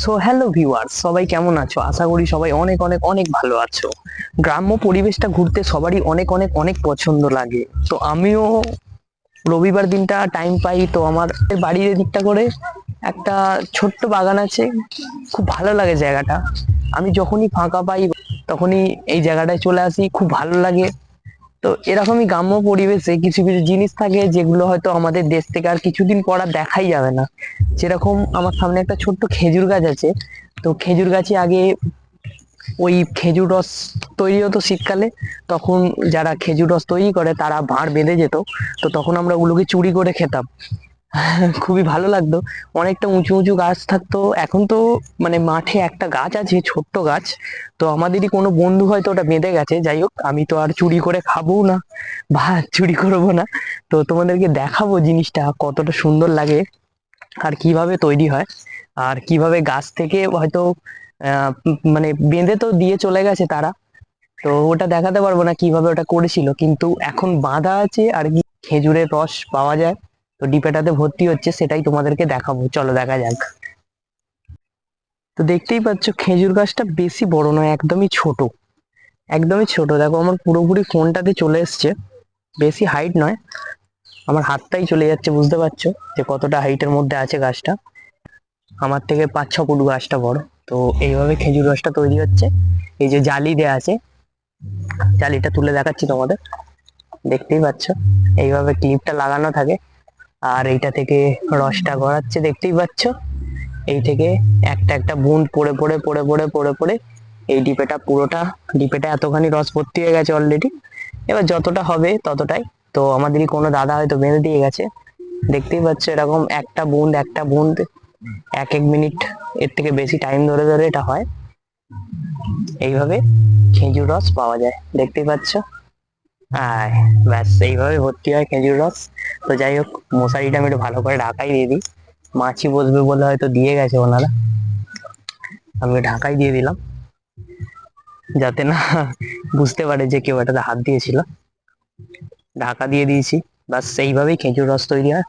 So hello viewers, সবাই কেমন আছো? আশা করি সবাই অনেক অনেক অনেক ভালো আছো। গ্রাম্য পরিবেশটা ঘুরতে সবারই অনেক অনেক অনেক পছন্দ লাগে। তো আমিও রবিবার দিনটা টাইম পাই, তো আমার বাড়ির এদিকটা করে একটা ছোট্ট বাগান আছে। খুব ভালো লাগে জায়গাটা। আমি যখনই ফাঁকা পাই তখনই এই জায়গাটায় চলে আসি, খুব ভালো লাগে। তো এরকমই গ্রাম্য পরিবেশে কিছু কিছু জিনিস থাকে যেগুলো হয়তো আমাদের দেশ থেকে আর কিছুদিন পর আর দেখাই যাবে না। যেরকম আমার সামনে একটা ছোট্ট খেজুর গাছ আছে। তো খেজুর গাছে আগে ওই খেজুর রস তৈরি হতো শীতকালে। তখন যারা খেজুর রস তৈরি করে তারা ভাঁড় বেঁধে যেত। তো তখন আমরা ওগুলোকে চুরি করে খেতাম। খুবই ভালো লাগতো। অনেকটা উঁচু উঁচু গাছ থাকতো। এখন তো মানে মাঠে একটা গাছ আছে, ছোট্ট গাছ। তো আমাদেরই কোনো বন্ধু হয়তো ওটা বেঁধে গেছে। যাই হোক, আমি তো আর চুরি করে খাবো না বা চুরি করবো না। তো তোমাদেরকে দেখাবো জিনিসটা কতটা সুন্দর লাগে আর কিভাবে তৈরি হয়, আর কিভাবে গাছ থেকে হয়তো মানে বেঁধে তো দিয়ে চলে গেছে তারা। তো ওটা দেখাতে পারবো না কিভাবে ওটা করেছিল, কিন্তু এখন বাঁধা আছে আর কি খেজুরের রস পাওয়া যায়। তো ডিপেটাতে ভর্তি হচ্ছে, সেটাই তোমাদেরকে দেখাবো, চলো দেখা যাক। তো দেখতেই পাচ্ছ খেজুর গাছটা বেশি বড় নয়, একদমই ছোট। একদমই ছোট, দেখো আমার পুরোপুরি ফোনটাতে চলে এসছে। বেশি হাইট নয়, আমার হাতটাই চলে যাচ্ছে, বুঝতে পারছো যে কতটা হাইটের মধ্যে আছে গাছটা। আমার থেকে 5-6 ফুট গাছটা বড়। তো এইভাবে খেজুর রসটা তৈরি হচ্ছে। এই যে জালি দেয়া আছে, জালিটা তুলে দেখাচ্ছি তোমাদের, দেখতেই পাচ্ছ। এইভাবে ক্লিপটা লাগানো থাকে, আর এইটা থেকে রসটা গড়াচ্ছে, দেখতেই পাচ্ছ। এই থেকে একটা একটা বুঁদ পড়ে পড়ে পড়ে পড়ে পড়ে পড়ে এই ডিপেটা পুরোটা, ডিপেটা এতখানি রস ভর্তি হয়ে গেছে অলরেডি। এবার যতটা হবে ততটাই। তো আমাদেরই কোনো দাদা হয়তো বেঁধে দিয়ে গেছে, দেখতেই পাচ্ছ। এরকম একটা বুঁদ একটা বুঁদ 1-1 মিনিট, এর থেকে বেশি টাইম ধরে ধরে এটা হয়। এইভাবে খেজুর রস পাওয়া যায়, দেখতেই পাচ্ছ। আর ব্যাস এইভাবে ভর্তি হয় খেজুর রস। তো যাই হোক, মশারিটা আমি একটু ভালো করে ঢাকাই দিয়ে দিই। মাছি বসবে বলে হয়তো দিয়ে গেছে ওনারা, আমি ঢাকাই দিয়ে দিলাম যাতে না বুঝতে পারে যে কেউ এটাতে হাত দিয়েছিল। ঢাকা দিয়ে দিয়েছি। বাস এইভাবেই খেজুর রস তৈরি হয়।